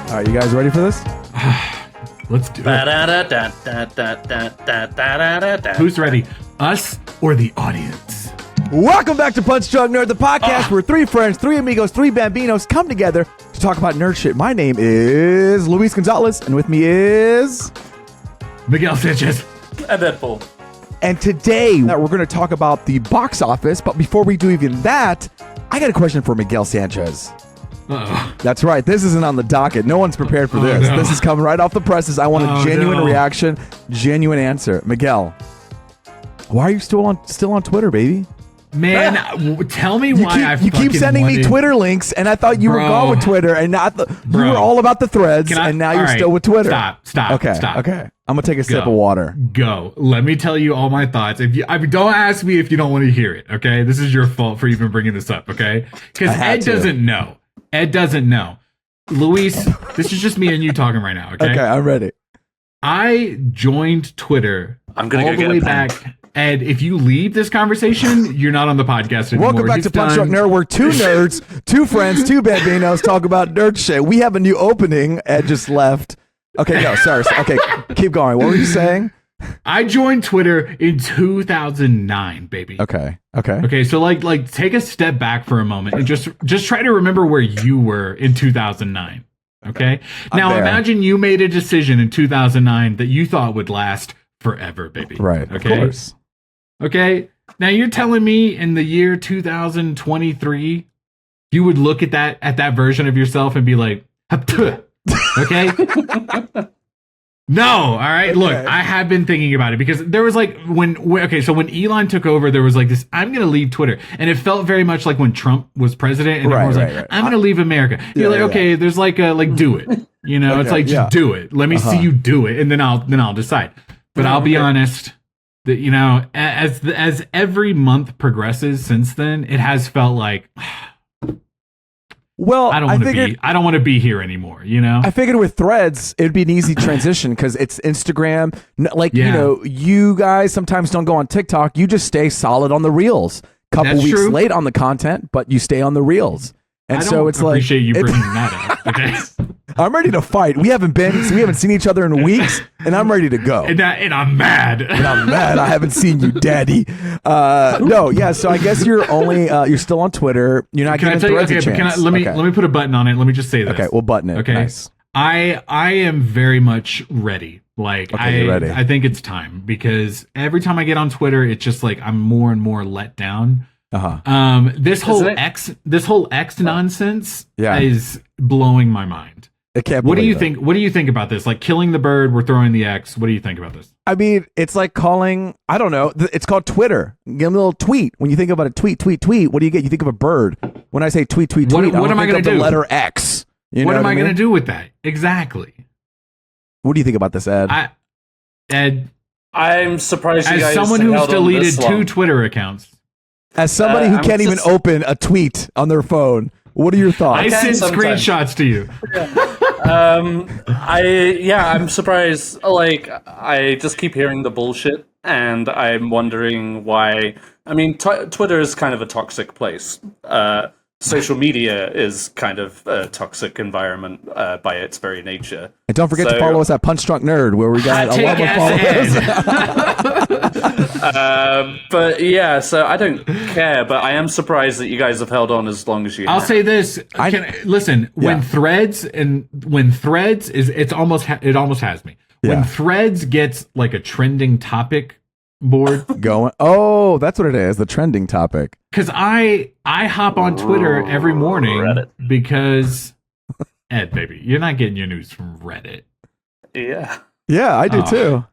All right, you guys ready for this? Let's do it. Who's ready? Us or the audience? Welcome back to Punch Drunk Nerd, the podcast where three friends, three amigos, three bambinos come together to talk about nerd shit. My name is Luis Gonzalez, and with me is Miguel Sanchez. And Deadpool. And today we're going to talk about the box office. But before we do even that, I got a question for Miguel Sanchez. Uh-oh. That's right. This isn't on the docket. No one's prepared for this. No. This is coming right off the presses. I want a genuine reaction, genuine answer. Miguel, why are you still on Twitter, baby? Man, tell me why you keep sending me Twitter links, and I thought you were gone with Twitter, and you were all about the threads, and now you're still with Twitter. Stop. Okay. I'm gonna take a sip of water. Go. Let me tell you all my thoughts. Don't ask me if you don't want to hear it. Okay, this is your fault for even bringing this up. Okay, because Ed doesn't know. Ed doesn't know. Luis, this is just me and you talking right now. Okay, I'm ready. I joined Twitter I'm gonna all go the get way a pen. back. Ed, if you leave this conversation, you're not on the podcast anymore. Welcome back to Punch Drunk Nerd, where two nerds, two friends, two bambinos talk about nerd shit. We have a new opening. Ed just left. Okay, no, sorry. Okay, keep going. What were you saying? I joined Twitter in 2009, baby. Okay. So like take a step back for a moment and just try to remember where you were in 2009. Okay. Now imagine you made a decision in 2009 that you thought would last forever, baby. Right. Okay. Of course. Okay. Now you're telling me in the year 2023, you would look at that version of yourself and be like, okay. No, all right. Okay. Look, I have been thinking about it because there was like when Elon took over, there was like this, I'm going to leave Twitter. And it felt very much like when Trump was president and everyone was like, I'm going to leave America. You're like, okay, there's like do it. You know, it's like, just do it. Let me see you do it. And then I'll decide. But I'll be honest that, you know, as every month progresses since then, it has felt like, well, I don't want to be here anymore, you know? I figured with Threads, it'd be an easy transition because it's Instagram. You know, you guys sometimes don't go on TikTok. You just stay solid on the Reels. Couple weeks late on the content, but you stay on the Reels. And so it's like, appreciate you bringing that up. Okay? I'm ready to fight. We haven't seen each other in weeks, and I'm ready to go. And I'm mad. I haven't seen you, Daddy. So I guess you're still on Twitter. You're not getting Threads a chance. Let me put a button on it. Let me just say this. Okay, we'll button it. Okay. Nice. I am very much ready. Like you're ready. I think it's time because every time I get on Twitter, it's just like I'm more and more let down. This whole X nonsense is blowing my mind. What do you think? What do you think about this? Like killing the bird, we're throwing the X. What do you think about this? I mean, it's like calling. I don't know. It's called Twitter. Give them a little tweet. When you think about a tweet, what do you get? You think of a bird. When I say tweet, what am I going to do? The letter X. What am I going to do with that? Exactly. What do you think about this, Ed? Ed, I'm surprised you guys as someone who's held on deleted this long. 2 Twitter accounts. As somebody who can't even open a tweet on their phone, what are your thoughts? I sent screenshots to you. I'm surprised. Like, I just keep hearing the bullshit, and I'm wondering why. I mean, Twitter is kind of a toxic place. Social media is kind of a toxic environment by its very nature. And don't forget to follow us at Punch Drunk Nerd, where we got a lot of followers. But yeah, so I don't care, but I am surprised that you guys have held on as long as you have. I'll say this. Listen, when Threads is, it almost has me. When Threads gets like a trending topic board going, oh, that's what it is, the trending topic. Because I hop on Twitter every morning Reddit. Because Ed, baby, you're not getting your news from Reddit. Yeah, I do too.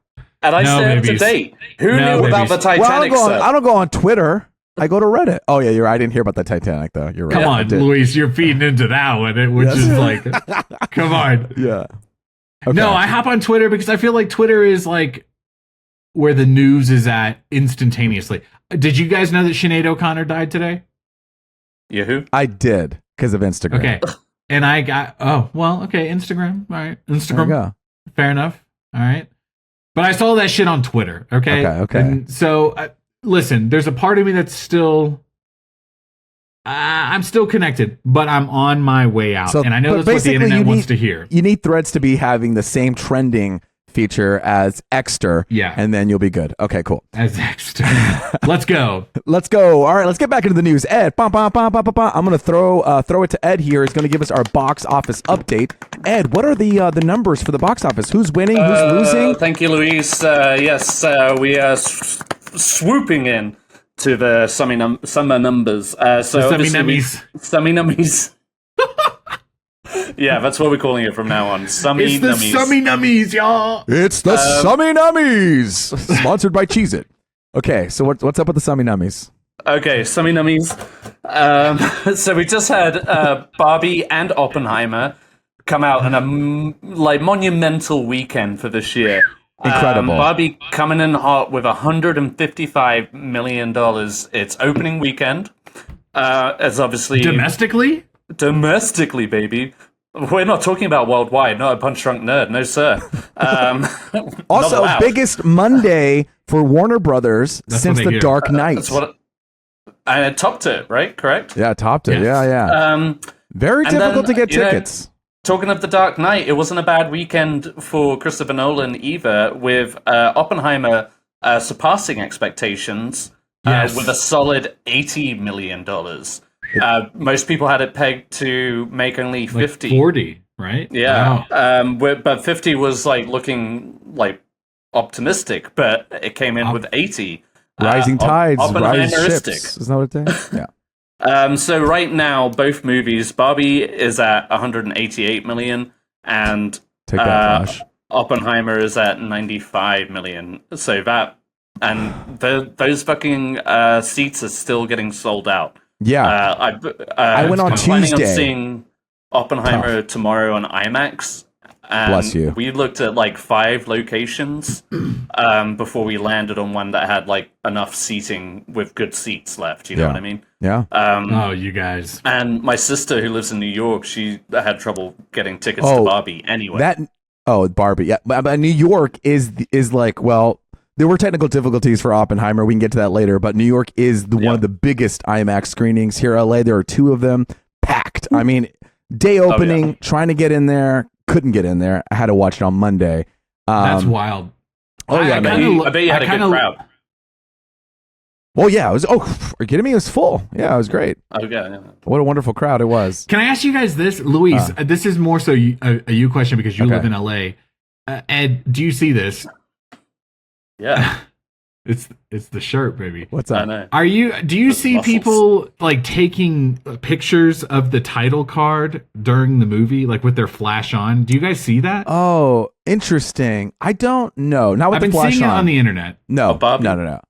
And I stay up to date. Who knew about the Titanic? I don't go on Twitter. I go to Reddit. Oh yeah, you're right. I didn't hear about the Titanic though. You're right. Come on, Luis, you're feeding into that one, which is like, come on. Yeah. Okay. No, I hop on Twitter because I feel like Twitter is like where the news is at instantaneously. Did you guys know that Sinead O'Connor died today? Yahoo? I did because of Instagram. Okay. And I got, Instagram. All right. Instagram. Fair enough. All right. But I saw that shit on Twitter. Okay. Okay. And so, listen, there's a part of me that's still I'm still connected, but I'm on my way out, and I know that's what the internet wants to hear. You need Threads to be having the same trending feature as Exter, and then you'll be good. Okay, cool. As Exter, let's go. Let's go. All right, let's get back into the news. Ed, I'm gonna throw it to Ed here. He's gonna give us our box office update. Ed, what are the numbers for the box office? Who's winning? Who's losing? Thank you, Luis. Yes, we are swooping in to the summer numbers. So Summy-nummies. Yeah, that's what we're calling it from now on. Summy-nummies. It's the Summy-nummies, y'all. It's the Summy-nummies. Sponsored by Cheez-It. Okay, so what's up with the Summy-nummies? Okay, Summy-nummies. So we just had Barbie and Oppenheimer come out in a monumental weekend for this year. Incredible. Barbie coming in hot with $155 million. Its opening weekend. As obviously domestically, baby. We're not talking about worldwide. Not a punch drunk nerd. No, sir. Also, biggest Monday for Warner Brothers since The Dark Knight. And it topped it, right? Correct? Yeah, topped it. Yes. Yeah. Very difficult to get tickets. Talking of The Dark Knight, it wasn't a bad weekend for Christopher Nolan either, with Oppenheimer surpassing expectations with a solid $80 million. Most people had it pegged to make only 50. 40, right? Yeah. Wow. But 50 was looking optimistic, but it came in with 80. Rising tides, rise ships. Isn't that what it is? Yeah. So right now, both movies, Barbie is at 188 million, and Take that, Josh. Oppenheimer is at 95 million. So that, and those fucking seats are still getting sold out. Yeah. I went on Tuesday. Planning on seeing Oppenheimer tomorrow on IMAX. And Bless you. We looked at 5 locations before we landed on one that had enough seating with good seats left. You know what I mean? Yeah. Oh, you guys. And my sister, who lives in New York, she had trouble getting tickets to Barbie anyway. Barbie. Yeah, but New York is well, there were technical difficulties for Oppenheimer. We can get to that later. But New York is one of the biggest IMAX screenings here. LA, there are 2 of them packed. I mean, day opening, trying to get in there. Couldn't get in there. I had to watch it on Monday. That's wild. Oh yeah, I bet you had a good crowd. Well, yeah, it was. Oh, are you kidding me? It was full. Yeah, it was great. Okay. Yeah. What a wonderful crowd it was. Can I ask you guys this, Luis? This is more so a you question because you live in LA. Ed, do you see this? Yeah. It's the shirt, baby. What's up? Do you see people taking pictures of the title card during the movie, with their flash on? Do you guys see that? Oh, interesting. I don't know. Not with the flash on. I've been seeing it on the internet. No, no.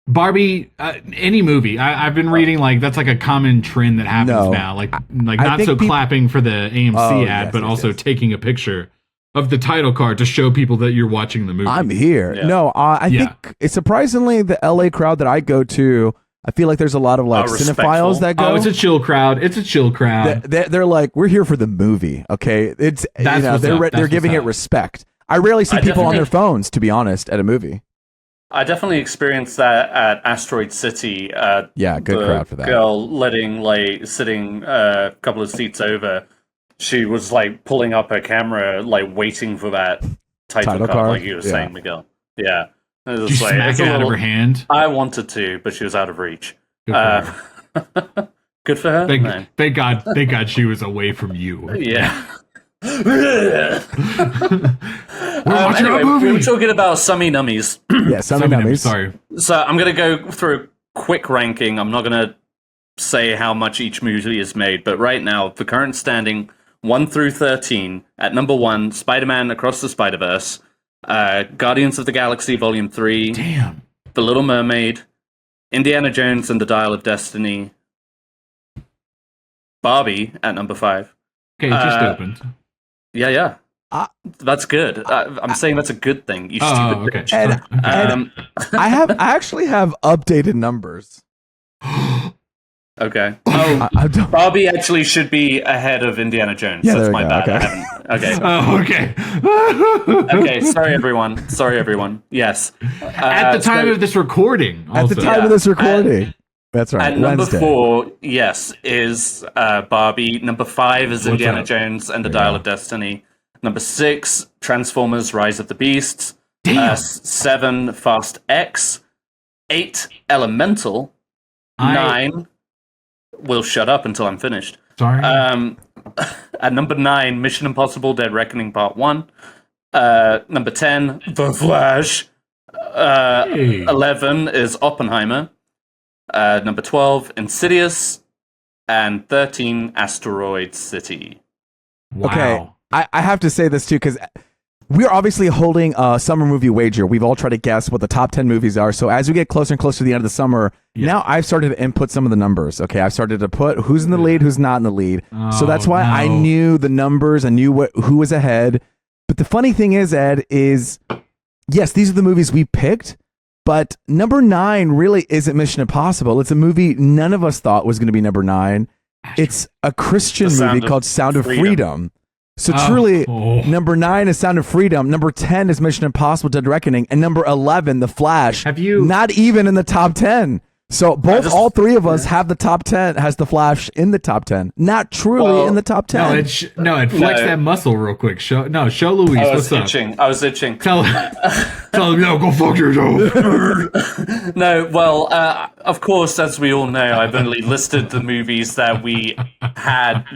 Barbie, any movie. I've been reading that's a common trend that happens now. Not so clapping for the AMC ad, but also taking a picture of the title card to show people that you're watching the movie. I'm here. Yeah. No, I think it's surprisingly the LA crowd that I go to. I feel like there's a lot of cinephiles that go. Oh, it's a chill crowd. They're like, we're here for the movie. Okay, they're giving it respect. I rarely see people on their phones, to be honest, at a movie. I definitely experienced that at Asteroid City. Good crowd for that. Girl sitting a couple of seats over. She was pulling up her camera, waiting for that title card, like you were saying, Miguel. Yeah. Did you smack it out of her hand? I wanted to, but she was out of reach. Good for her. Thank God she was away from you. Yeah. Anyway, we were talking about Summy-nummies. Yeah, Summy-nummies. Sorry. So I'm going to go through a quick ranking. I'm not going to say how much each movie is made, but right now, the current standing 1 through 13. At number 1, Spider-Man Across the Spider-Verse, Guardians of the Galaxy Volume 3, Damn. The Little Mermaid, Indiana Jones and the Dial of Destiny, Barbie at number 5. Okay, it just opened. Yeah. That's good. I'm saying that's a good thing. You stupid bitch. And I actually have updated numbers. Okay. Oh, Barbie actually should be ahead of Indiana Jones. Yeah, that's my bad. Okay. Oh, okay. Okay. Sorry, everyone. Yes. At the time of this recording. At the time of this recording. That's right. And number Wednesday. 4, yes, is Barbie. Number 5 is Indiana Jones and the Dial of Destiny. Number 6, Transformers: Rise of the Beasts. 7, Fast X. 8, Elemental. 9, we'll shut up until I'm finished. Sorry. At number 9, Mission Impossible: Dead Reckoning Part 1. Number 10, The Flash. 11 is Oppenheimer. Number 12, Insidious. And 13, Asteroid City. Wow. Okay, I have to say this too, because we're obviously holding a summer movie wager. We've all tried to guess what the top 10 movies are. So as we get closer and closer to the end of the summer, now I've started to input some of the numbers. Okay, I've started to put who's in the lead, who's not in the lead. So that's why I knew the numbers. I knew who was ahead. But the funny thing is, Ed, is yes, these are the movies we picked. But number 9 really isn't Mission Impossible. It's a movie none of us thought was going to be number 9. It's a Christian movie called Sound of Freedom. So truly, number 9 is Sound of Freedom. Number 10 is Mission Impossible: Dead Reckoning, and number 11, The Flash. Not even in the top 10? So all three of us have the top 10. Has The Flash in the top 10? Not truly in the top 10. No, flex that muscle real quick. Show Luis. What's up? I was itching. Tell him, no, go fuck yourself. No, well, of course, as we all know, I've only listed the movies that we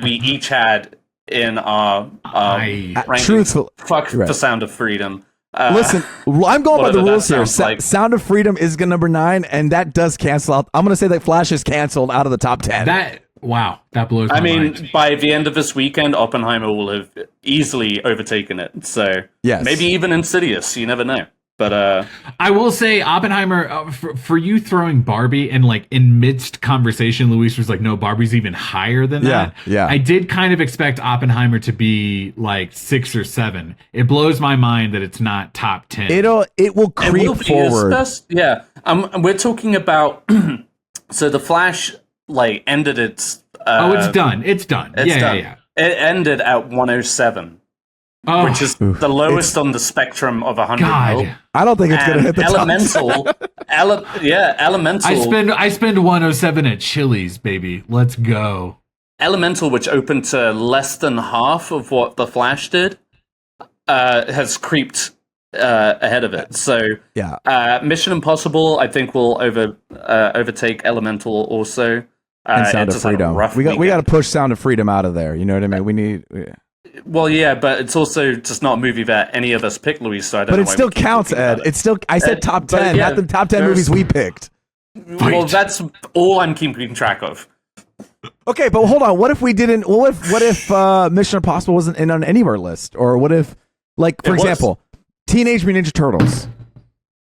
each had in our rankings. Truthful. Fuck the Sound of Freedom. Listen, I'm going by the rules here. Like. Sound of Freedom is number 9, and that does cancel out. I'm going to say that Flash is canceled out of the top 10. That blows my mind. By the end of this weekend, Oppenheimer will have easily overtaken it. So maybe even Insidious. You never know. But I will say, Oppenheimer, for you throwing Barbie and like in midst conversation, Luis was like, "No, Barbie's even higher than that." Yeah. I did kind of expect Oppenheimer to be like 6 or 7. It blows my mind that it's not top 10. It will creep forward. We're talking about. So the Flash ended its. It's done. It's done. Yeah. It ended at 107. Which is the lowest on the spectrum of 100 mil. I don't think it's going to hit the Elemental. Elemental. I spend 107 at Chili's, baby. Let's go. Elemental, which opened to less than half of what The Flash did, has creeped ahead of it. So Mission Impossible, I think, will overtake Elemental also. And Sound of Freedom. We got to push Sound of Freedom out of there. You know what I mean? We need. Well, yeah, but it's also just not a movie that any of us picked, Luis. So I don't know. But it still counts, Ed. It's still. I said top 10, not the top 10 movies we picked. Well, that's all I'm keeping track of. Okay, but hold on. What if we didn't? What if Mission Impossible wasn't in on any of our list? Or what if, for example, Teenage Mutant Ninja Turtles?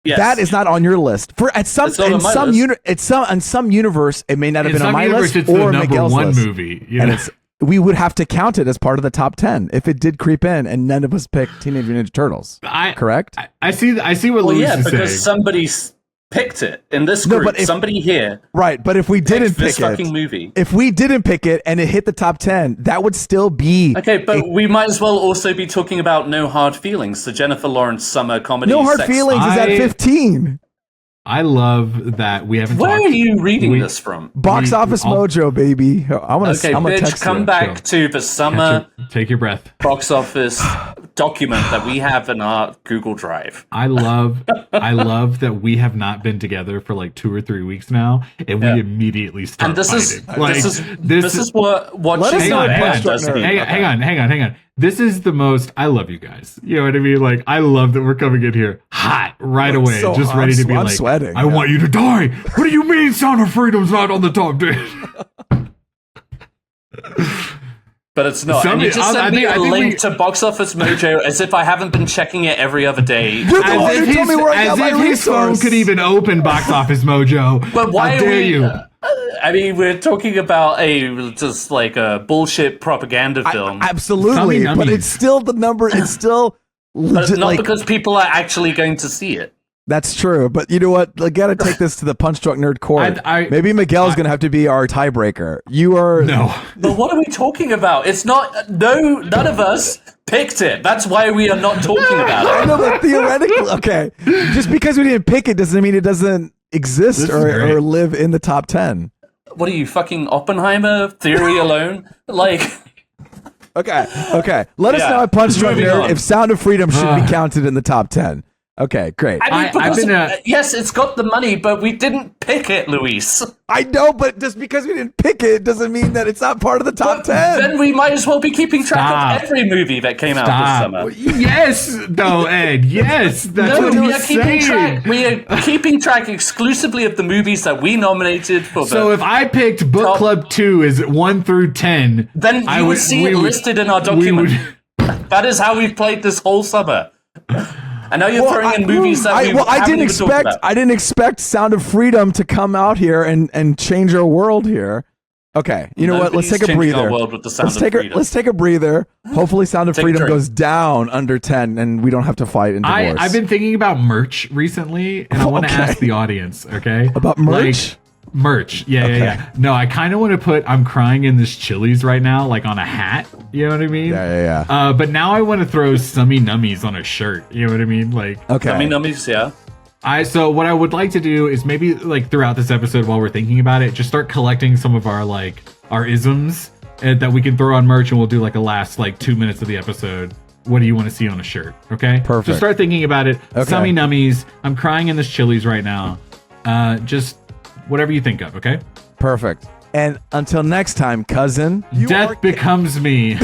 Yes. That is not on your list. On some universe, it may not have been on my list or Miguel's list. Movie, and we would have to count it as part of the top 10 if it did creep in, and none of us picked Teenage Mutant Ninja Turtles. Correct? I see what Luis is saying. Because somebody picked it in this group. Somebody here, right? But if we didn't pick this fucking movie, if we didn't pick it and it hit the top 10, that would still be okay. But we might as well also be talking about No Hard Feelings, the Jennifer Lawrence summer comedy. No Hard Feelings is at 15. I love that we haven't. Where are you reading this from? Box Office Mojo, baby. I'm gonna bitch, come back to the summer. Take your breath. Box office document that we have in our Google Drive. I love that we have not been together for like 2 or 3 weeks now, and we immediately start. And this fighting. this is what hang on. This is the most. I love you guys. You know what I mean? Like, I love that we're coming in here hot right away, so just ready to be like, sweating, I want you to die. What do you mean Sound of Freedom's not on the top 10? But it's not. And you just sent me a link to Box Office Mojo as if I haven't been checking it every other day. As if his phone could even open Box Office Mojo. But why How dare you? I mean, we're talking about a bullshit propaganda film. Absolutely, but it's still the number. It's still legit, not because people are actually going to see it. That's true, but you know what? I gotta take this to the Punch Drunk Nerd court. Maybe Miguel's gonna have to be our tiebreaker. You are no. But what are we talking about? It's not. No, none of us picked it. That's why we are not talking about it. I know, but theoretically, okay. Just because we didn't pick it doesn't mean it doesn't exist or live in the top 10. What are you, fucking Oppenheimer? Theory alone? Like... Okay. Let us know at Punch Drunk Nerd if Sound of Freedom should be counted in the top 10. Okay, great. I mean, because yes, it's got the money, but we didn't pick it, Luis. I know, but just because we didn't pick it doesn't mean that it's not part of the top 10. Then we might as well be keeping track of every movie that came out this summer. Yes, though, Ed. Yes, that's what we are keeping track. We are keeping track exclusively of the movies that we nominated for. So if I picked Book Club 2 as 1 through 10, then you would see it listed in our document. That is how we've played this whole summer. And now you're throwing in movies that I didn't expect Sound of Freedom to come out here and change our world here. Okay, you know what? Let's take a breather. Let's take a breather. Hopefully, Sound of Freedom goes down under 10, and we don't have to fight in divorce. I've been thinking about merch recently, and I want to ask the audience. Okay, about merch. Merch, yeah. No, I kind of want to put "I'm crying in this Chili's right now" like on a hat. You know what I mean? Yeah. But now I want to throw Summy Nummies on a shirt. You know what I mean? Like Summy Nummies, yeah. So what I would like to do is maybe like throughout this episode, while we're thinking about it, just start collecting some of our isms that we can throw on merch, and we'll do like a last 2 minutes of the episode. What do you want to see on a shirt? Okay, perfect. So start thinking about it. Okay. Summy Nummies. I'm crying in this Chili's right now. Just whatever you think of, okay? Perfect. And until next time, cousin. Death becomes me.